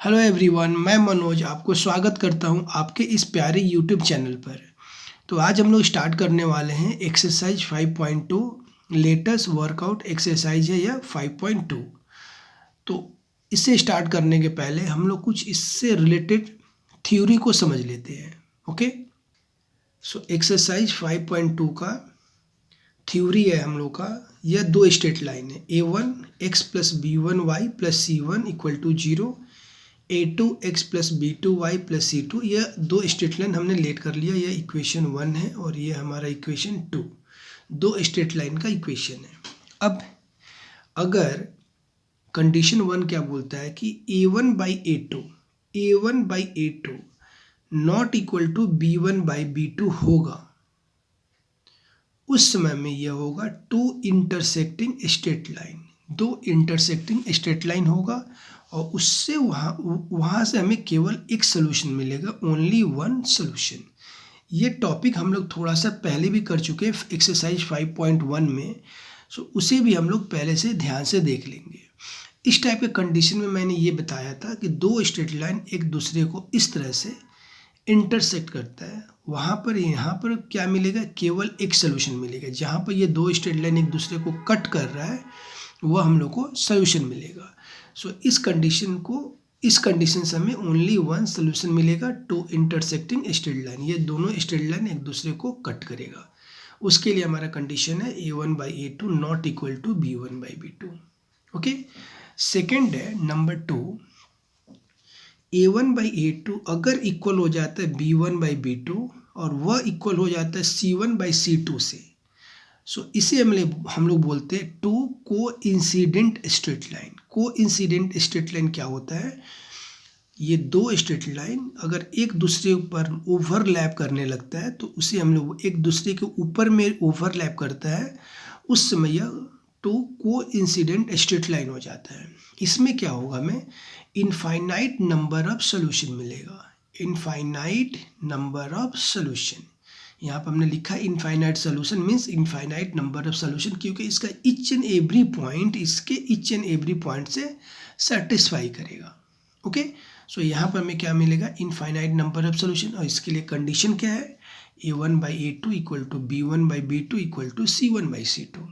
Hello everyone, मैं मनोज आपको स्वागत करता हूं आपके इस प्यारे यूट्यूब चैनल पर। तो आज हम लोग स्टार्ट करने वाले हैं एक्सरसाइज 5.2। लेटेस्ट वर्कआउट एक्सरसाइज है यह 5.2। तो इसे स्टार्ट करने के पहले हम लोग कुछ इससे रिलेटेड थ्योरी को समझ लेते हैं। ओके, सो एक्सरसाइज 5.2 का थ्योरी है हम लोग का, यह दो स्ट्रेट लाइन है A1 x plus B1 y plus C1 equal to 0, A2 x plus B2 y plus C2। यह दो स्ट्रेट लाइन हमने लेट कर लिया। यह इक्वेशन 1 है और ये हमारा इक्वेशन 2, दो स्ट्रेट लाइन का इक्वेशन है। अब अगर कंडीशन 1 क्या बोलता है कि A1 by A2 not equal to B1 by B2 होगा, उस समय में यह होगा टू इंटरसेक्टिंग स्ट्रेट लाइन, दो इंटरसेक्टिंग स्ट्रेट लाइन होगा और उससे वहाँ से हमें केवल एक सोल्यूशन मिलेगा, ओनली वन सोल्यूशन। ये टॉपिक हम लोग थोड़ा सा पहले भी कर चुके हैं एक्सरसाइज 5.1 में, सो उसे भी हम लोग पहले से ध्यान से देख लेंगे। इस टाइप के कंडीशन में मैंने ये बताया था कि दो स्ट्रेट लाइन एक दूसरे को इस तरह से इंटरसेक्ट करता है, वहाँ पर यहाँ पर क्या मिलेगा, केवल एक सोल्यूशन मिलेगा। जहाँ पर ये दो स्ट्रेट लाइन एक दूसरे को कट कर रहा है वह हम लोग को सोल्यूशन मिलेगा। सो इस कंडीशन से हमें ओनली वन सोल्यूशन मिलेगा टू इंटरसेक्टिंग स्ट्रेट लाइन। ये दोनों स्ट्रेट लाइन एक दूसरे को कट करेगा। उसके लिए हमारा कंडीशन है A1 by A2 not equal to B1 by B2। Okay, second है नंबर 2, A1 बाई A2 अगर इक्वल हो जाता है B1 बाई B2 और वह इक्वल हो जाता है C1 बाई C2 से, सो इसे हम लोग बोलते हैं टू को इंसिडेंट स्ट्रेट लाइन। को इंसिडेंट स्ट्रेट लाइन क्या होता है, ये दो स्ट्रेट लाइन अगर एक दूसरे पर ओवरलैप करने लगता है तो उसे हम लोग एक दूसरे के ऊपर में ओवरलैप करता है, उस समय यह टू को इंसिडेंट स्ट्रेट लाइन हो जाता है। इसमें क्या होगा, हमें इनफाइनाइट नंबर ऑफ सोल्यूशन मिलेगा। इनफाइनाइट नंबर ऑफ सोल्यूशन, यहाँ पर हमने लिखा है infinite solution means infinite number of solution, क्योंकि इसका ईच एंड एवरी पॉइंट इसके ईच एंड एवरी पॉइंट से सेटिस्फाई करेगा। ओके, सो यहाँ पर हमें क्या मिलेगा, इनफाइनाइट नंबर ऑफ सोल्यूशन। और इसके लिए कंडीशन क्या है, A1 by A2 equal to B1 by B2 equal to C1 by C2।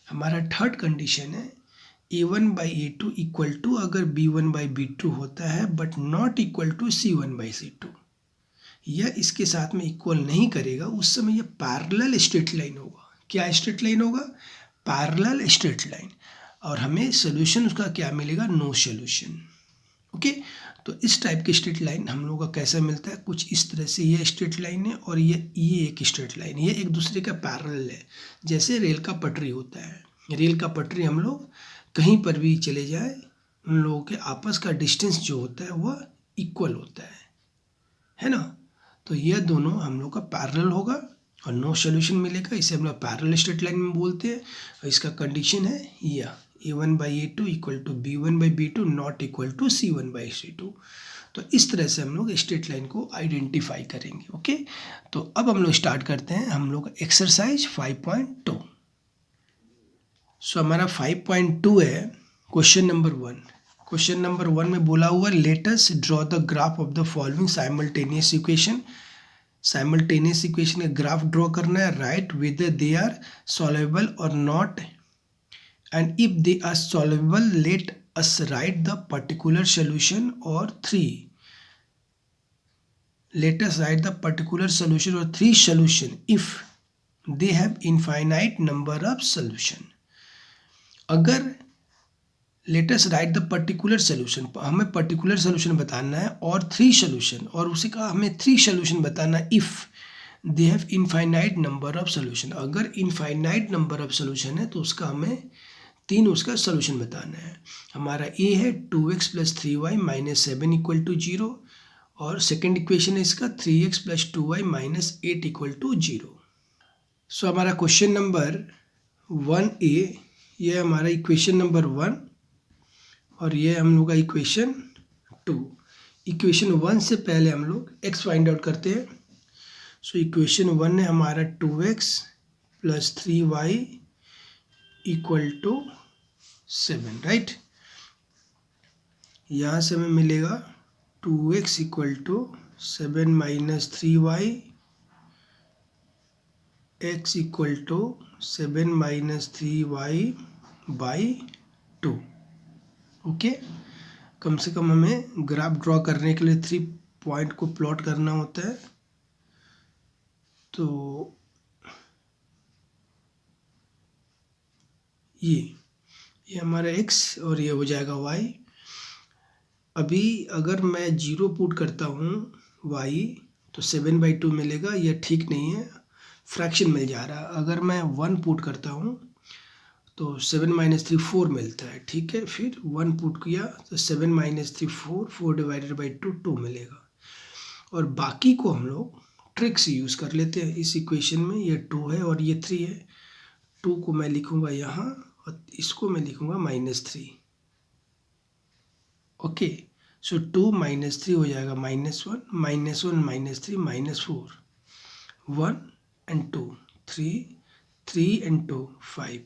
हमारा थर्ड कंडीशन है A1 by A2 equal to अगर B1 बाई B2 होता है but not equal to C1 by C2, यह इसके साथ में इक्वल नहीं करेगा, उस समय यह पैरेलल स्ट्रेट लाइन होगा। क्या स्ट्रेट लाइन होगा, पैरेलल स्ट्रेट लाइन। और हमें सोल्यूशन उसका क्या मिलेगा, नो सोल्यूशन। ओके, तो इस टाइप की स्ट्रेट लाइन हम लोग का कैसा मिलता है, कुछ इस तरह से। ये स्ट्रेट लाइन है और ये एक स्ट्रेट लाइन, ये एक दूसरे का पैरेलल है। जैसे रेल का पटरी होता है, रेल का पटरी हम लोग कहीं पर भी चले जाए, उन लोगों के आपस का डिस्टेंस जो होता है वह इक्वल होता है ना। तो यह दोनों हम लोग का पैरेलल होगा और नो सोल्यूशन मिलेगा, इसे हम लोग पैरेलल स्ट्रेट लाइन में बोलते हैं। और इसका कंडीशन है यह A1 by A2 equal to B1 by B2 not equal to C1 by C2। तो इस तरह से हम लोग स्ट्रेट लाइन को आइडेंटिफाई करेंगे। ओके, तो अब हम लोग स्टार्ट करते हैं हम लोग एक्सरसाइज 5.2। सो हमारा 5.2 है क्वेश्चन नंबर 1। क्वेश्चन नंबर 1 में बोला हुआ let us draw the graph of the following simultaneous equation. Simultaneous equation का ग्राफ ड्रॉ करना है, right whether they are solvable or not, and if they are solvable let us write the particular solution or 3। Let us write the particular solution or 3 solution if they have infinite number of solution. अगर let us write the particular solution, हमें particular solution बताना है और 3 solution, और उसी का हमें 3 solution बताना है if they have infinite number of solution. अगर इनफाइनाइट नंबर ऑफ सोल्यूशन है तो उसका हमें 3 उसका सोल्यूशन बताना है। हमारा ए है 2x plus 3y minus 7 equal to 0, और सेकेंड इक्वेशन है इसका 3x plus 2y minus 8 equal to 0। So हमारा क्वेश्चन नंबर 1A, ये हमारा इक्वेशन नंबर 1 और ये हम लोग का इक्वेशन 2। इक्वेशन 1 से पहले हम लोग x फाइंड आउट करते हैं। सो इक्वेशन 1 है हमारा 2x plus 3y equal to 7, right. यहाँ से हमें मिलेगा 2x equal to 7 minus 3y, x equal to 7 minus 3y by 2। Okay, कम से कम हमें ग्राफ ड्रॉ करने के लिए 3 पॉइंट को प्लॉट करना होता है। तो ये हमारा x और ये हो जाएगा y। अभी अगर मैं 0 पुट करता हूँ y तो 7/2 मिलेगा, यह ठीक नहीं है, फ्रैक्शन मिल जा रहा है। अगर मैं 1 पुट करता हूँ तो 7 माइनस 3 4 मिलता है, ठीक है। फिर 1 पुट किया तो 7 माइनस 3 4, 4 डिवाइडेड बाई 2 2 मिलेगा। और बाकी को हम लोग ट्रिक से यूज़ कर लेते हैं। इस इक्वेशन में ये 2 है और ये 3 है, 2 को मैं लिखूँगा यहाँ और इसको मैं लिखूँगा -3। ओके, सो 2 माइनस 3 हो जाएगा -1, -1 -3 -4, 1 एंड 2 3, 3 एंड 2 5।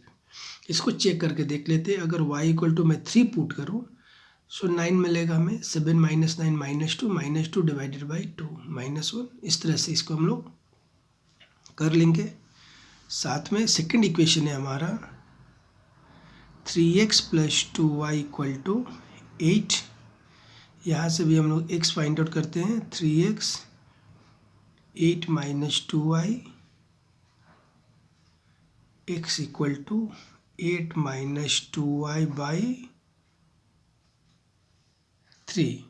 इसको चेक करके देख लेते हैं। अगर y इक्वल टू मैं 3 पुट करूँ सो 9 मिलेगा हमें। 7 माइनस 9 -2 डिवाइडेड बाई 2 -1। इस तरह से इसको हम लोग कर लेंगे। साथ में सेकंड इक्वेशन है हमारा 3x plus 2y equal to 8। यहाँ से भी हम लोग x फाइंड आउट करते हैं। 3x 8 minus 2y, x equal to 8 minus 2y by 3।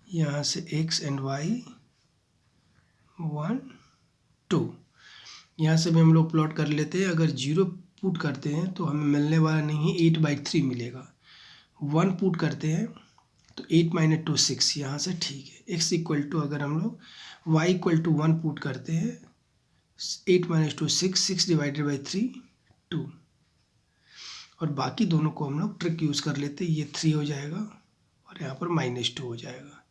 यहाँ से x एंड y 1 2, यहाँ से भी हम लोग प्लॉट कर लेते हैं। अगर 0 पुट करते हैं तो हमें मिलने वाला नहीं है, 8/3 मिलेगा। 1 पुट करते हैं तो 8 माइनस 2 6, यहाँ से ठीक है। x इक्वल टू अगर हम लोग y इक्वल टू 1 पुट करते हैं 8 माइनस 2 6, 6 डिवाइडेड बाई 3 2। और बाकी दोनों को हम लोग ट्रिक यूज़ कर लेते हैं। ये 3 हो जाएगा और यहाँ पर -2 हो जाएगा।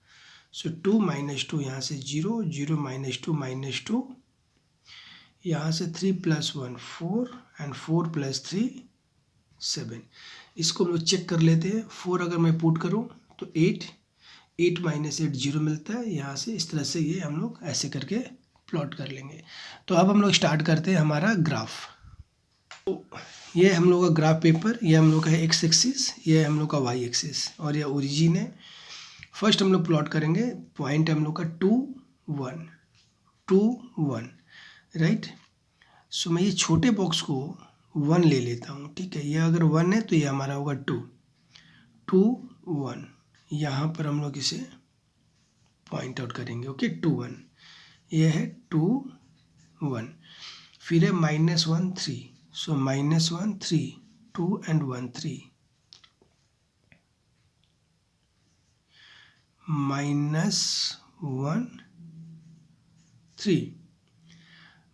सो 2 माइनस 2 यहाँ से 0, 0 माइनस 2 -2, यहाँ से 3 प्लस 1 4 एंड 4 प्लस 3 7। इसको हम लोग चेक कर लेते हैं। 4 अगर मैं पुट करूँ तो 8, 8 माइनस 8 0 मिलता है। यहाँ से इस तरह से ये हम लोग ऐसे करके प्लॉट कर लेंगे। तो अब हम लोग स्टार्ट करते हैं हमारा ग्राफ। तो ये हम लोग का ग्राफ पेपर, ये हम लोग का है एक्स एक्सिस, ये हम लोग का वाई एक्सिस और ये ओरिजिन है। फर्स्ट हम लोग प्लॉट करेंगे। पॉइंट हम लोग का 2 1 2 1, राइट। सो मैं ये छोटे बॉक्स को 1 ले लेता हूँ, ठीक है। ये अगर 1 है तो ये हमारा होगा 2 2 1। यहाँ पर हम लोग इसे पॉइंट आउट करेंगे। ओके, 2 1, ये है 2 1। फिर है -1 3, सो -1 3, 2 एंड 1 3, -1 3,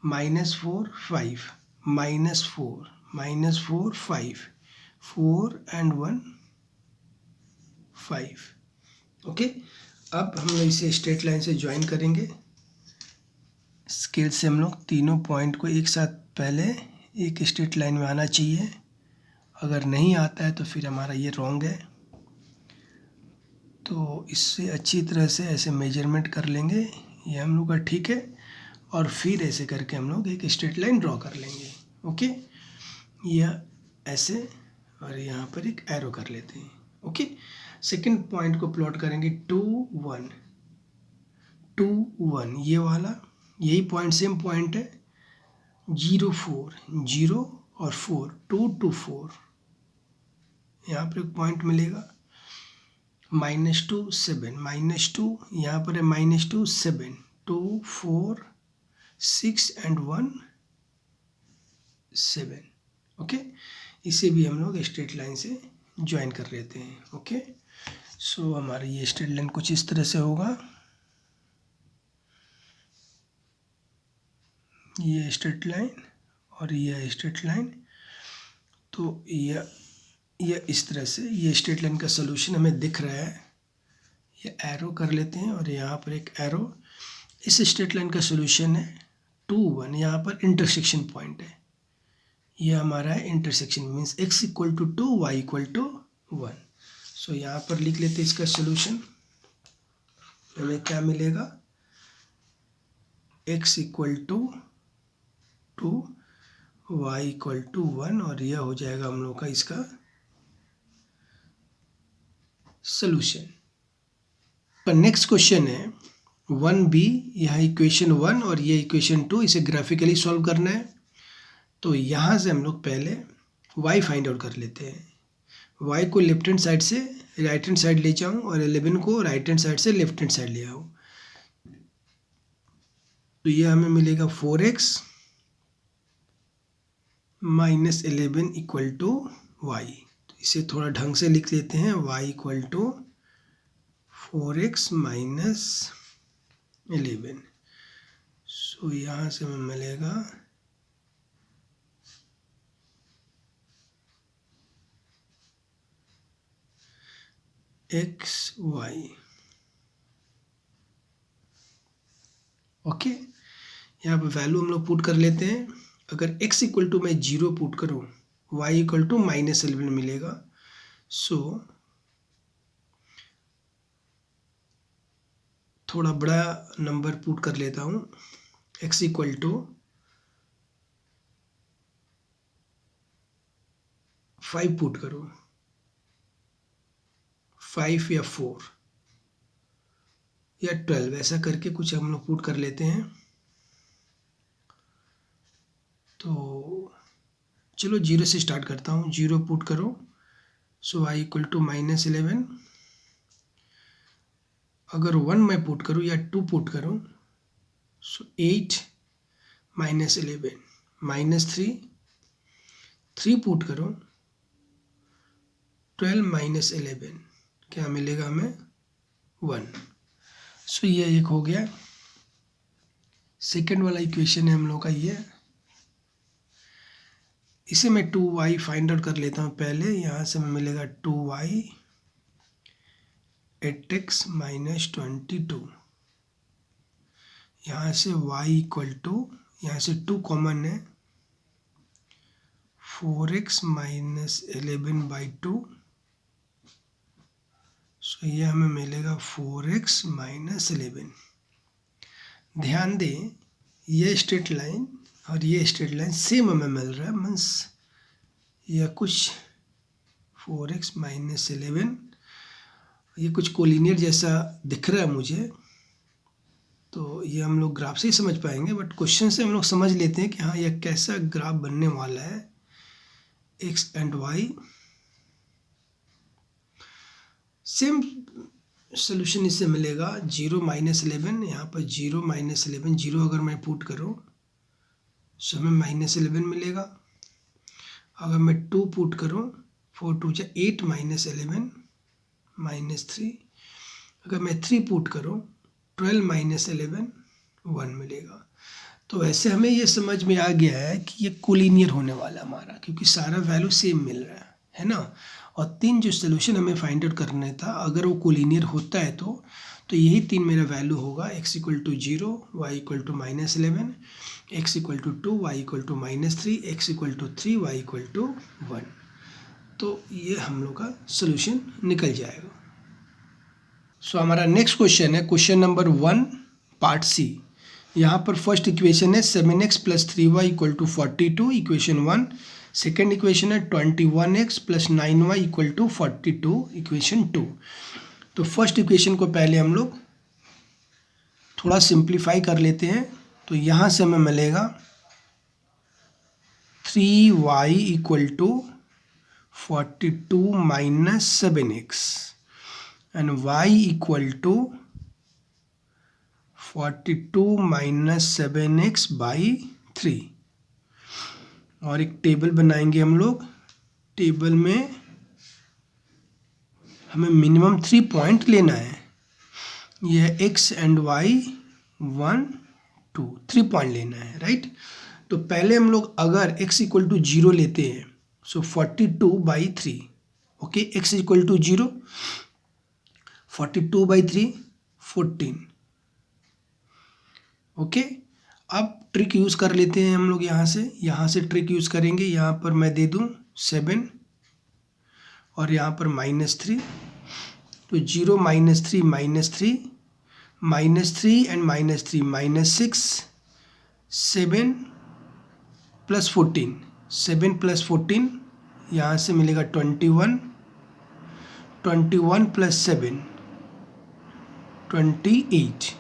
-4 5, -4 -4 5, 4 एंड 1 5। ओके, अब हम लोग इसे स्ट्रेट लाइन से ज्वाइन करेंगे। स्केल से हम लोग तीनों पॉइंट को एक साथ पहले एक स्ट्रेट लाइन में आना चाहिए। अगर नहीं आता है तो फिर हमारा ये रॉन्ग है। तो इससे अच्छी तरह से ऐसे मेजरमेंट कर लेंगे, ये हम लोग का ठीक है। और फिर ऐसे करके हम लोग एक स्ट्रेट लाइन ड्रॉ कर लेंगे। ओके, यह ऐसे और यहाँ पर एक एरो कर लेते हैं। ओके, सेकंड पॉइंट को प्लॉट करेंगे 2 1 2 1, ये वाला यही पॉइंट सेम पॉइंट है। 0 4 0 और 4 2 2 4, यहाँ पर एक पॉइंट मिलेगा। -2 7 -2, यहाँ पर है -2 7 2 4 6 एंड 1 7। ओके, इसे भी हम लोग स्ट्रेट लाइन से ज्वाइन कर लेते हैं। ओके, सो हमारा ये स्ट्रेट लाइन कुछ इस तरह से होगा। ये स्ट्रेट लाइन और ये स्ट्रेट लाइन, तो यह इस तरह से ये स्ट्रेट लाइन का सॉल्यूशन हमें दिख रहा है। ये एरो कर लेते हैं और यहाँ पर एक एरो। इस स्ट्रेट लाइन का सॉल्यूशन है 2 1, यहाँ पर इंटरसेक्शन पॉइंट है, ये हमारा है intersection, means x equal to 2 y equal to 1। So यहाँ पर लिख लेते हैं इसका सोल्यूशन। हमें क्या मिलेगा, x equal to 2 y equal to 1, और यह हो जाएगा हम लोग का इसका सोल्यूशन। पर नेक्स्ट क्वेश्चन है 1b, यह इक्वेशन 1 और ये इक्वेशन 2, इसे ग्राफिकली सॉल्व करना है। तो यहाँ से हम लोग पहले y फाइंड आउट कर लेते हैं। y को लेफ्ट हैंड साइड से राइट हैंड साइड ले जाऊँ और 11 को राइट हैंड साइड से लेफ्ट हैंड साइड ले आऊँ, तो ये हमें मिलेगा 4x minus 11 equal to y। तो इसे थोड़ा ढंग से लिख लेते हैं, y equal to 4x minus 11। So यहाँ से हमें मिलेगा एक्स वाई। ओके, यहाँ पर वैल्यू हम लोग पुट कर लेते हैं। अगर x इक्वल टू मैं 0 पुट करूँ, y इक्वल टू माइनस 11 मिलेगा। सो थोड़ा बड़ा नंबर पुट कर लेता हूँ, x इक्वल टू 5 पुट करो, 5 या 4 या 12, ऐसा करके कुछ हम लोग पुट कर लेते हैं। तो चलो 0 से स्टार्ट करता हूँ, 0 पुट करो, सो y इक्वल टू माइनस 11। अगर 1 मैं पुट करूँ या 2 पुट करूँ, सो 8 माइनस 11 माइनस 3, 3 पुट करो 12 माइनस 11, क्या मिलेगा हमें 1। सो ये एक हो गया। सेकेंड वाला इक्वेशन है हम लोग का ये, इसे मैं 2y फाइंड आउट कर लेता हूँ पहले। यहाँ से हमें मिलेगा 2y 8x माइनस 22। यहाँ से y इक्वल टू, यहाँ से 2 कॉमन है, 4x माइनस 11 बाई 2। सो ये हमें मिलेगा 4x माइनस 11। ध्यान दें, ये स्ट्रेट लाइन और ये स्ट्रेट लाइन सेम हमें मिल रहा है, मीन्स यह कुछ 4x माइनस 11, ये कुछ कोलिनियर जैसा दिख रहा है मुझे। तो ये हम लोग ग्राफ से ही समझ पाएंगे, बट क्वेश्चन से हम लोग समझ लेते हैं कि हाँ यह कैसा ग्राफ बनने वाला है, x and y। Same solution इससे मिलेगा, 0 माइनस 11, यहाँ पर 0 माइनस 11, 0 अगर मैं पुट करूँ सो हमें माइनस 11 मिलेगा। अगर मैं 2 पुट करूँ, 4 2 जा 8 माइनस 11 माइनस 3। अगर मैं 3 पुट करूँ, 12 माइनस 11 1 मिलेगा। तो ऐसे हमें ये समझ में आ गया है कि ये कोलिनियर होने वाला हमारा, क्योंकि सारा वैल्यू सेम मिल रहा है ना। और 3 जो सोल्यूशन हमें फाइंड आउट करना था, अगर वो कोलिनियर होता है तो यही 3 मेरा वैल्यू होगा, x equal to 0, y equal to minus 11, x equal to 2, y equal to minus 3, x equal to 3, y equal to 1। तो ये हम लोग का सोल्यूशन निकल जाएगा। सो हमारा नेक्स्ट क्वेश्चन है क्वेश्चन नंबर 1 पार्ट सी। यहाँ पर फर्स्ट इक्वेशन है 7x plus 3y equal to 42, equation 1। Second equation है 21x plus 9y equal to 42, equation 2। तो फर्स्ट इक्वेशन को पहले हम लोग थोड़ा सिंप्लीफाई कर लेते हैं। तो यहाँ से हमें मिलेगा 3y equal to 42 minus 7x and y equal to 42 minus 7x by 3। और एक टेबल बनाएंगे हम लोग। टेबल में हमें मिनिमम 3 पॉइंट लेना है। यह x एंड y 1 2 3 पॉइंट लेना है, राइट। तो पहले हम लोग अगर x इक्वल टू 0 लेते हैं, so 42 by 3। Okay, x equal to 0, 42 by 3 14। Okay, अब ट्रिक यूज़ कर लेते हैं हम लोग, यहाँ से ट्रिक यूज़ करेंगे। यहाँ पर मैं दे दूँ 7 और यहाँ पर -3, तो 0 -3 -3 -3 एंड -3 -6, 7 + 14, 7 + 14 यहाँ से मिलेगा 21, 21 + 7 28।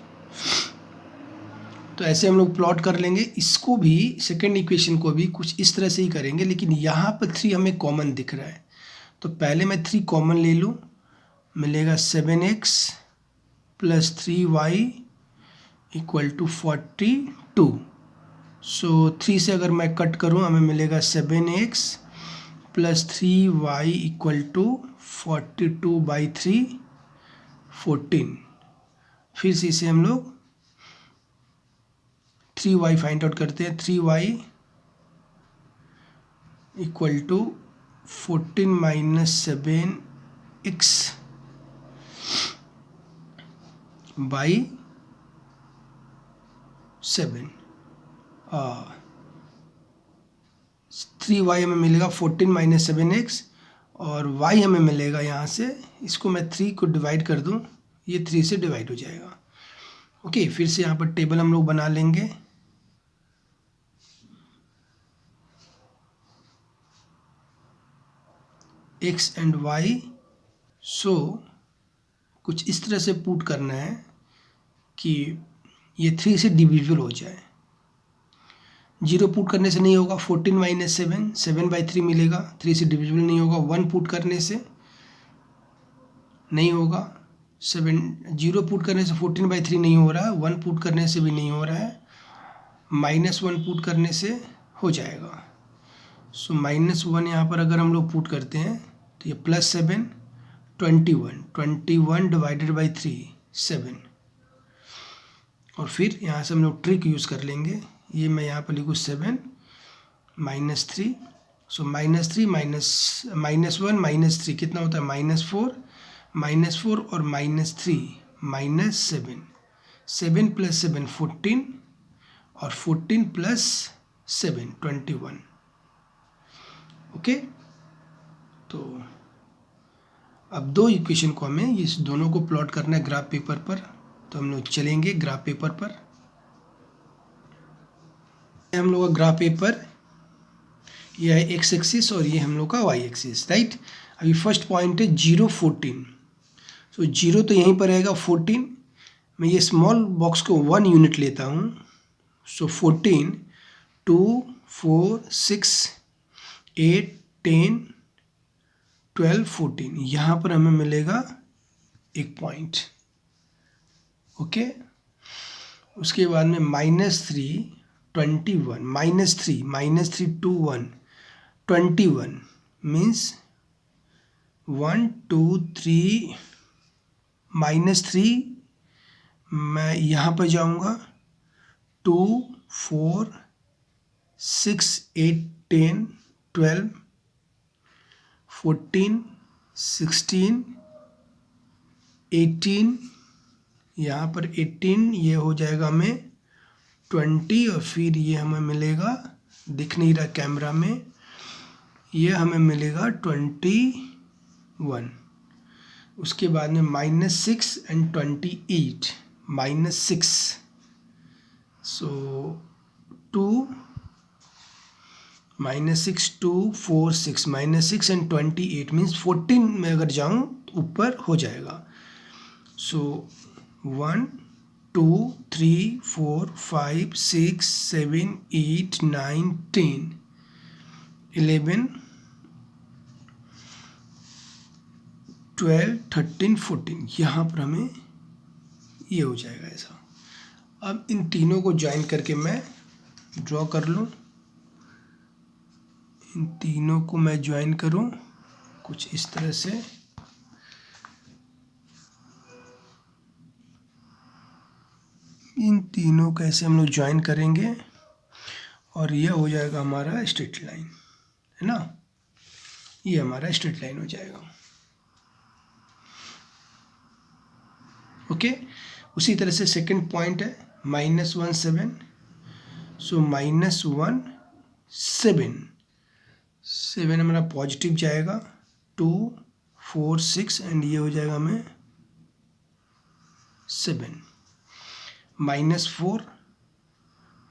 तो ऐसे हम लोग प्लॉट कर लेंगे। इसको भी, सेकेंड इक्वेशन को भी कुछ इस तरह से ही करेंगे, लेकिन यहाँ पर 3 हमें कॉमन दिख रहा है, तो पहले मैं 3 कॉमन ले लूँ। मिलेगा 7x + 3y = 42। सो 3 से अगर मैं कट करूँ हमें मिलेगा 7x + 3y = 42/3 14। फिर से इसे हम लोग 3y फाइंड आउट करते हैं। 3y = 14 - 7x / 7। 3y हमें मिलेगा 14 - 7x, और y हमें मिलेगा यहाँ से, इसको मैं 3 को डिवाइड कर दूँ, ये 3 से डिवाइड हो जाएगा। ओके, फिर से यहाँ पर टेबल हम लोग बना लेंगे। x एंड y, सो कुछ इस तरह से पुट करना है कि ये 3 से डिविजिबल हो जाए। 0 पुट करने से नहीं होगा, 14 - 7 7/3 मिलेगा, 3 से डिविजिबल नहीं होगा। 1 पुट करने से नहीं होगा, 0 पुट करने से 14/3 नहीं हो रहा है, 1 पुट करने से भी नहीं हो रहा है, -1 पुट करने से हो जाएगा। सो -1 यहाँ पर अगर हम लोग पुट करते हैं तो ये +7 21 21/3 7, और फिर यहाँ से हम लोग ट्रिक यूज़ कर लेंगे। ये मैं यहाँ पर लिखूँ 7 -3, सो -3 -1 -3 कितना होता है, -4 -4 और -3 -7, 7 + 7 14, और 14 + 7 21। ओके, तो अब 2 इक्वेशन को हमें इस दोनों को प्लॉट करना है ग्राफ पेपर पर। तो हम लोग चलेंगे ग्राफ पेपर पर। हम लोग का ग्राफ पेपर, यह है x एक्सिस और ये हम लोग का y एक्सिस, राइट। अभी फर्स्ट पॉइंट है 0 14, सो 0 तो यहीं पर रहेगा। 14, मैं ये स्मॉल बॉक्स को 1 यूनिट लेता हूँ, सो 14 2 4 6 8 10 12 14, यहाँ पर हमें मिलेगा एक पॉइंट। ओके, उसके बाद में -3 21 -3 2 1 21 मीन्स 1 2 3 -3, मैं यहाँ पर जाऊँगा 2 4 6 8 10 12 14 16 18, यहाँ पर 18, ये हो जाएगा हमें 20, और फिर ये हमें मिलेगा, दिख नहीं रहा कैमरा में, ये हमें मिलेगा 21। उसके बाद में -6 एंड 28 -6, सो 2 -6 2 4 6 -6 एंड 28 मीन्स 14 में अगर जाऊँ तो ऊपर हो जाएगा। सो 1 2 3 4 5 6 7 8 9 10 11 12 13 14, यहाँ पर हमें ये हो जाएगा ऐसा। अब इन तीनों को ज्वाइन करके मैं ड्रॉ कर लूँ, इन तीनों को मैं ज्वाइन करूँ कुछ इस तरह से। इन तीनों को ऐसे हम लोग ज्वाइन करेंगे और यह हो जाएगा हमारा स्ट्रेट लाइन, है ना, ये हमारा स्ट्रेट लाइन हो जाएगा। ओके, उसी तरह से सेकंड पॉइंट है -1 7 सो -1 7 हमारा पॉजिटिव जाएगा, 2 4 6 एंड ये हो जाएगा हमें 7 -4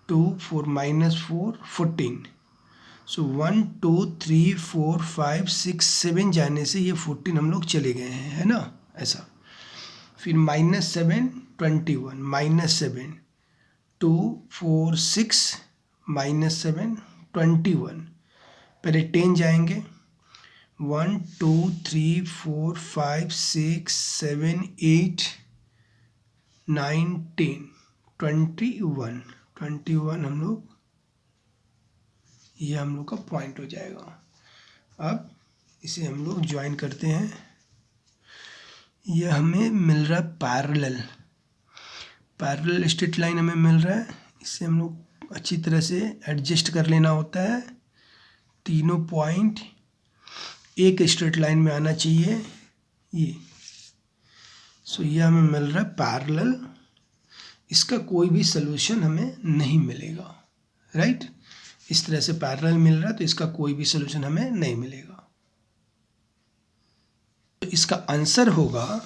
2 4 -4 14। सो 1 2 3 4 5 6 7 जाने से ये 14 हम लोग चले गए हैं, है ना, ऐसा। फिर -7 21 -7 2 4 6 -7 21, पहले 10 जाएंगे, 1 2 3 4 5 6 7 8 9 10 21 हम लोग, ये हम लोग का पॉइंट हो जाएगा। अब इसे हम लोग ज्वाइन करते हैं, ये हमें मिल रहा है पैरेलल स्ट्रेट लाइन हमें मिल रहा है। इसे हम लोग अच्छी तरह से एडजस्ट कर लेना होता है, तीनों पॉइंट एक स्ट्रेट लाइन में आना चाहिए ये। सो ये हमें मिल रहा है पैरेलल, इसका कोई भी सलूशन हमें नहीं मिलेगा, राइट। इस तरह से पैरेलल मिल रहा है तो इसका कोई भी सलूशन हमें नहीं मिलेगा। तो इसका आंसर होगा,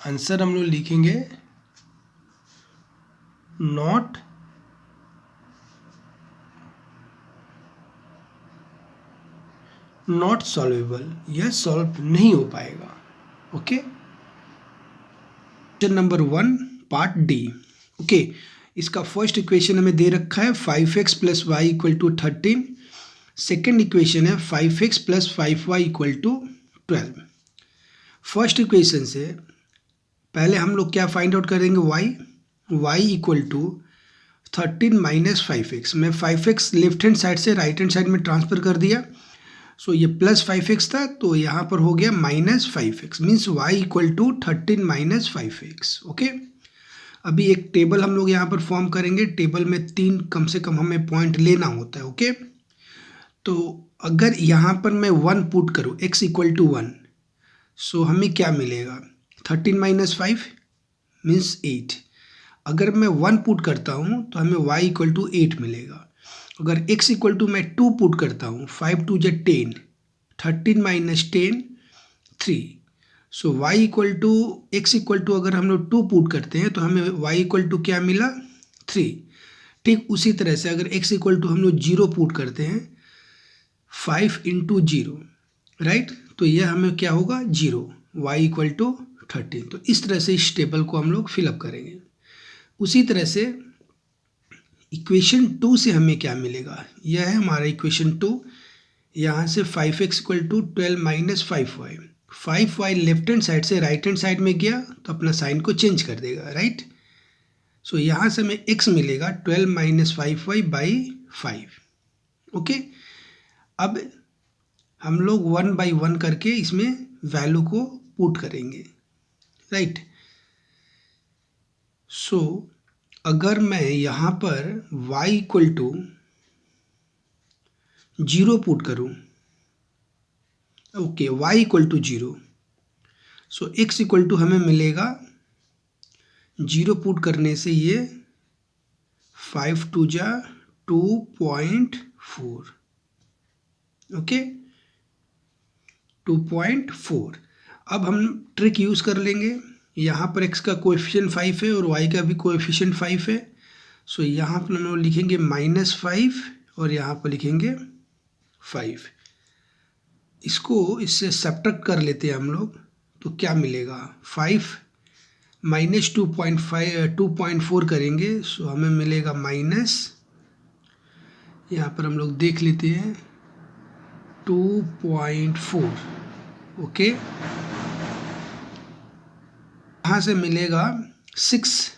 आंसर हम लोग लिखेंगे नॉट सॉल्वेबल, यह सॉल्व नहीं हो पाएगा। Okay, question number 1 part D. Okay, इसका फर्स्ट इक्वेशन हमें दे रखा है 5x + y = 13। सेकेंड इक्वेशन है 5x + 5y = 12। फर्स्ट इक्वेशन से पहले हम लोग क्या फाइंड आउट करेंगे, y = 13 - 5x। मैं 5x लेफ्ट हैंड साइड से राइट हैंड साइड में ट्रांसफ़र कर दिया। सो ये +5x था तो यहाँ पर हो गया -5x, means y = 13 - 5x। Okay, अभी एक टेबल हम लोग यहाँ पर फॉर्म करेंगे। टेबल में 3 कम से कम हमें पॉइंट लेना होता है। ओके, तो अगर यहाँ पर मैं 1 पुट करूँ, x = 1, सो हमें क्या मिलेगा, 13 - 5 मीन्स 8। अगर मैं 1 पुट करता हूँ तो हमें y = 8 मिलेगा। अगर x = मैं 2 पुट करता हूँ, 5 2 = 10, 13 - 10 3। सो y = x = अगर हम लोग 2 पुट करते हैं तो हमें y = क्या मिला, 3। ठीक उसी तरह से अगर x = हम लोग 0 पुट करते हैं, 5 × 0, राइट, तो यह हमें क्या होगा, 0, y = 13। तो इस तरह से इस टेबल को हम लोग फिलअप करेंगे। उसी तरह से इक्वेशन 2 से हमें क्या मिलेगा, यह है हमारा इक्वेशन 2। यहाँ से 5x = 12 - 5y, 5y left hand side से राइट हैंड साइड में गया तो अपना साइन को चेंज कर देगा, राइट। सो यहाँ से हमें x मिलेगा 12 - 5y / 5। ओके, अब हम लोग 1 by 1 करके इसमें वैल्यू को पुट करेंगे, राइट। सो अगर मैं यहाँ पर y = 0 पुट करूँ, ओके, y = 0, सो x = हमें मिलेगा 0 पुट करने से ये 5 2 = 2.4, ओके, 2.4। अब हम ट्रिक यूज़ कर लेंगे। यहाँ पर x का कोएफिशिएंट 5 है और y का भी कोएफिशिएंट 5 है। सो यहाँ पर हम लोग लिखेंगे -5 और यहाँ पर लिखेंगे 5। इसको इससे सब्ट्रैक्ट कर लेते हैं हम लोग, तो क्या मिलेगा, 5 - 2.4 करेंगे, सो हमें मिलेगा माइनस, यहाँ पर हम लोग देख लेते हैं 2.4। ओके, यहाँ से मिलेगा 6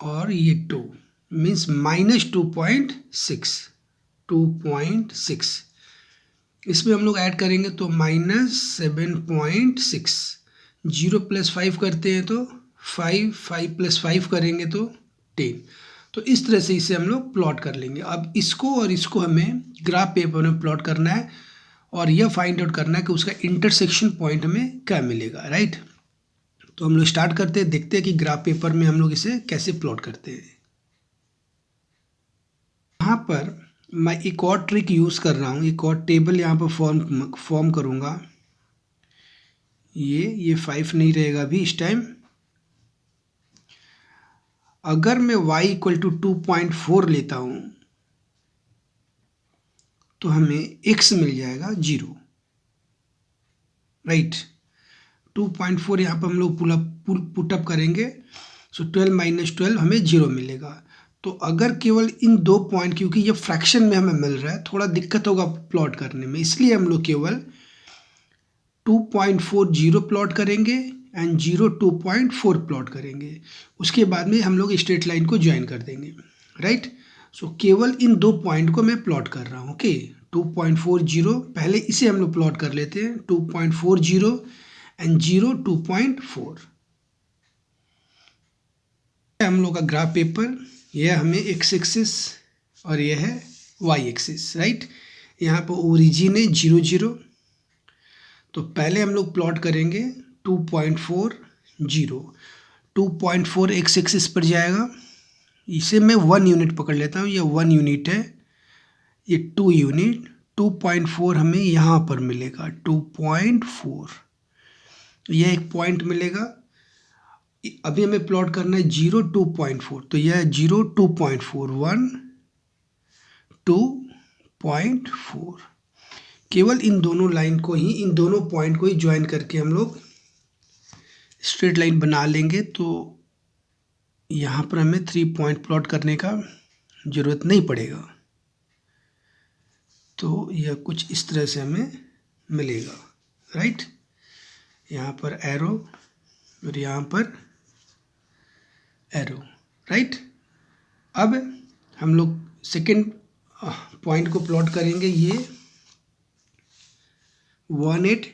और ये 2 मीन्स -2.6। इसमें हम लोग ऐड करेंगे तो -7.6। 0 + 5 करते हैं तो 5, 5 + 5 करेंगे तो 10। तो इस तरह से इसे हम लोग प्लॉट कर लेंगे। अब इसको और इसको हमें ग्राफ पेपर में प्लॉट करना है और यह फाइंड आउट करना है कि उसका इंटरसेक्शन पॉइंट हमें क्या मिलेगा, राइट। तो हम लोग स्टार्ट करते हैं, देखते हैं कि ग्राफ पेपर में हम लोग इसे कैसे प्लॉट करते हैं। यहाँ पर मैं एक और ट्रिक यूज़ कर रहा हूँ, एक और टेबल यहाँ पर फॉर्म करूँगा। ये 5 नहीं रहेगा अभी इस टाइम। अगर मैं y इक्वल टू 2.4 लेता हूँ तो हमें x मिल जाएगा 0, राइट। 2.4 यहाँ पर हम लोग पुटअप करेंगे, सो 12 माइनस 12 हमें 0 मिलेगा। तो अगर केवल इन 2 पॉइंट, क्योंकि ये फ्रैक्शन में हमें मिल रहा है, थोड़ा दिक्कत होगा प्लॉट करने में, इसलिए हम लोग केवल 2.40 प्लॉट करेंगे एंड 0 2.4 प्लॉट करेंगे। उसके बाद में हम लोग स्ट्रेट लाइन को ज्वाइन कर देंगे, राइट। सो केवल इन 2 पॉइंट को मैं प्लॉट कर रहा हूँ, ओके। 2.40 पहले इसे हम लोग प्लॉट कर लेते हैं, 2.40 एंड 0 2.4। हम लोग का ग्राफ पेपर, यह हमें एक्स एक्सिस और यह है वाई एक्सिस, राइट। यहाँ पर ओरिजिन है 0 0। तो पहले हम लोग प्लॉट करेंगे 2.40। 2.4 एक्स एक्सिस पर जाएगा, इसे मैं 1 यूनिट पकड़ लेता हूँ, यह 1 यूनिट है, ये 2 यूनिट। 2.4 हमें यहाँ पर मिलेगा 2.4, यह एक पॉइंट मिलेगा। अभी हमें प्लॉट करना है 0 2.4, तो यह 0 2.4 1 2.4। केवल इन दोनों लाइन को ही, इन दोनों पॉइंट को ही ज्वाइन करके हम लोग स्ट्रेट लाइन बना लेंगे। तो यहाँ पर हमें 3 पॉइंट प्लॉट करने का ज़रूरत नहीं पड़ेगा। तो यह कुछ इस तरह से हमें मिलेगा, राइट। यहाँ पर एरो और यहाँ पर एरो, राइट। अब हम लोग सेकेंड पॉइंट को प्लॉट करेंगे, ये 1 8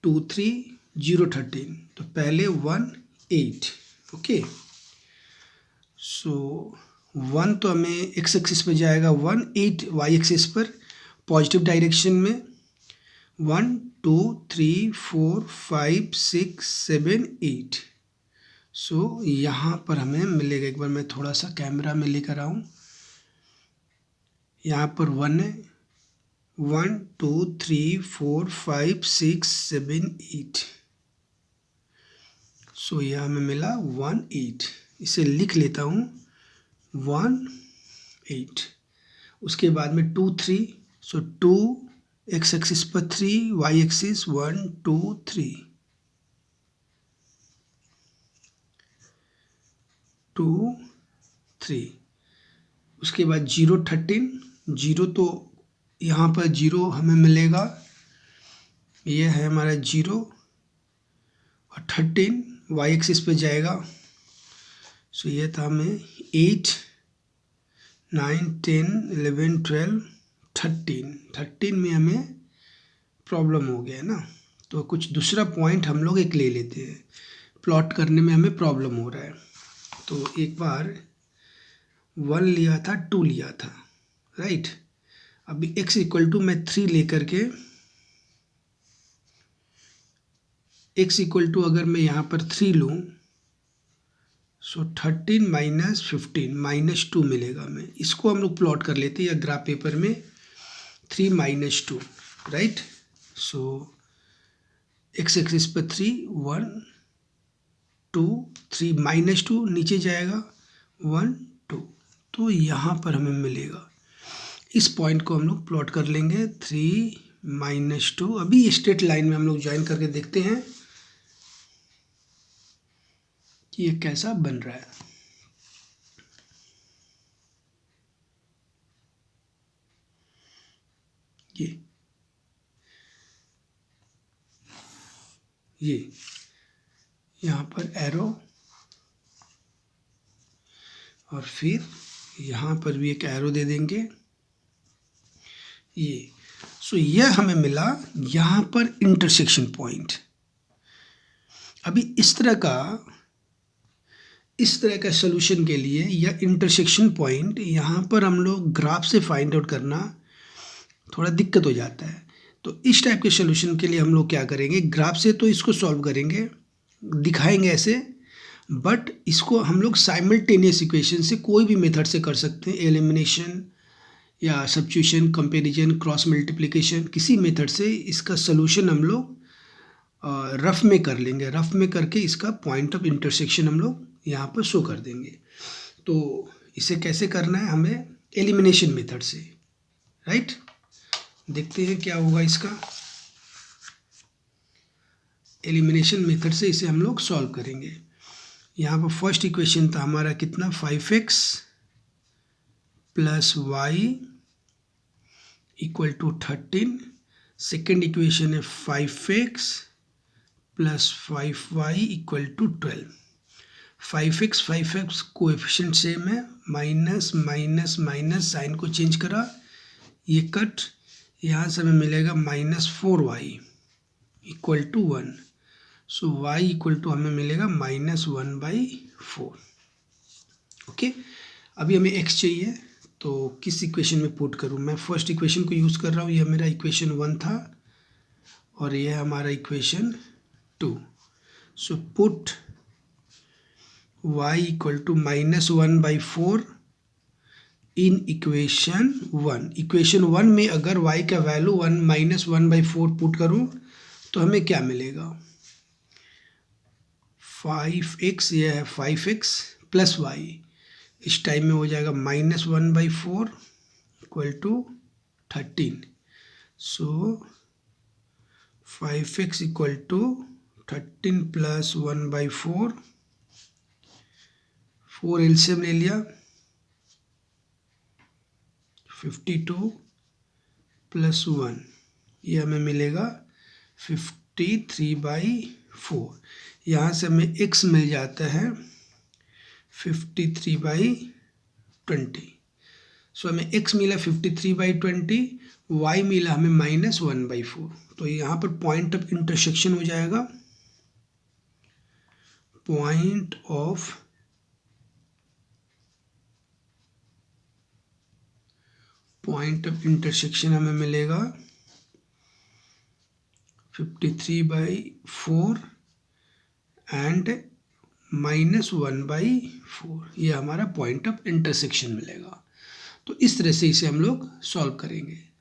2 3 0 13। तो पहले 1 8, ओके। सो 1 तो हमें एक्स एक्सिस पर जाएगा, 1 8 वाई एक्सिस पर पॉजिटिव डायरेक्शन में 1 2 3 4 5 6 7 8। सो यहाँ पर हमें मिलेगा, एक बार मैं थोड़ा सा कैमरा में लेकर आऊँ, यहाँ पर 1 है, 1 2 3 4 5 6 7 8। सो यह हमें मिला 1 8। इसे लिख लेता हूँ 1 8। उसके बाद में 2 3, सो 2 एक्स एक्सिस पर 3, वाई एक्सिस 1 2 3 2 3। उसके बाद 0 13, 0 तो यहाँ पर 0 हमें मिलेगा, यह है हमारा 0 और 13 वाई एक्सिस पे जाएगा। सो ये था हमें 8 9 10 11 12 13 में हमें प्रॉब्लम हो गया है ना। तो कुछ दूसरा पॉइंट हम लोग एक ले लेते हैं, प्लॉट करने में हमें प्रॉब्लम हो रहा है। तो एक बार 1 लिया था, 2 लिया था, राइट। अभी x इक्वल टू मैं 3 लेकर के, x इक्वल टू अगर मैं यहाँ पर 3 लूँ, सो 13 माइनस 15 माइनस 2 मिलेगा। मैं इसको हम लोग प्लॉट कर लेते हैं या ग्राफ पेपर में 3 माइनस 2, राइट। सो एक्स एक्सिस पर 3 1 2 3 माइनस 2 नीचे जाएगा 1 2। तो यहाँ पर हमें मिलेगा, इस पॉइंट को हम लोग प्लॉट कर लेंगे 3 माइनस 2। अभी स्ट्रेट लाइन में हम लोग ज्वाइन करके देखते हैं कि ये कैसा बन रहा है। ये यहाँ पर एरो और फिर यहाँ पर भी एक एरो दे देंगे, ये। सो यह हमें मिला यहाँ पर इंटरसेक्शन पॉइंट। अभी इस तरह का सॉल्यूशन के लिए या इंटरसेक्शन पॉइंट यहाँ पर हम लोग ग्राफ से फाइंड आउट करना थोड़ा दिक्कत हो जाता है। तो इस टाइप के सॉल्यूशन के लिए हम लोग क्या करेंगे, ग्राफ से तो इसको सॉल्व करेंगे, दिखाएंगे ऐसे, बट इसको हम लोग साइमल्टेनियस इक्वेशन से कोई भी मेथड से कर सकते हैं, एलिमिनेशन या सब्स्टिट्यूशन, कंपैरिजन, क्रॉस मल्टीप्लिकेशन, किसी मेथड से इसका सोल्यूशन हम लोग रफ में कर लेंगे। रफ में करके इसका पॉइंट ऑफ इंटरसेक्शन हम लोग यहाँ पर शो कर देंगे। तो इसे कैसे करना है हमें, एलिमिनेशन मेथड से, राइट। देखते हैं क्या होगा इसका। एलिमिनेशन मेथड से इसे हम लोग सॉल्व करेंगे। यहाँ पर फर्स्ट इक्वेशन था हमारा कितना, 5x plus y equal to 13। Second equation है 5x plus 5y equal to 12। 5x coefficient same है, माइनस माइनस माइनस, साइन को चेंज करा, ये कट, यहाँ से हमें मिलेगा -4y equal to 1। So y equal to हमें मिलेगा -1/4। ओके, अभी हमें x चाहिए, तो किस इक्वेशन में पुट करूँ मैं। फर्स्ट इक्वेशन को यूज़ कर रहा हूँ, यह मेरा इक्वेशन 1 था और यह हमारा equation 2। So put y equal to -1/4 in equation 1। Equation 1 में अगर y का वैल्यू -1/4 पुट करूँ तो हमें क्या मिलेगा, 5x, यह है 5x प्लस y, इस टाइम में हो जाएगा -1/4 equal to 13। So 5x equal to 13 plus 1/4, 4 LCM ले लिया, 52 प्लस 1, ये हमें मिलेगा 53/4। यहाँ से हमें x मिल जाता है 53/20। सो हमें x मिला 53/20, y मिला हमें -1/4। तो यहाँ पर पॉइंट ऑफ इंटरसेक्शन हो जाएगा, पॉइंट ऑफ इंटरसेक्शन हमें मिलेगा 53/4 एंड -1/4, ये हमारा पॉइंट ऑफ इंटरसेक्शन मिलेगा। तो इस तरह से इसे हम लोग सॉल्व करेंगे।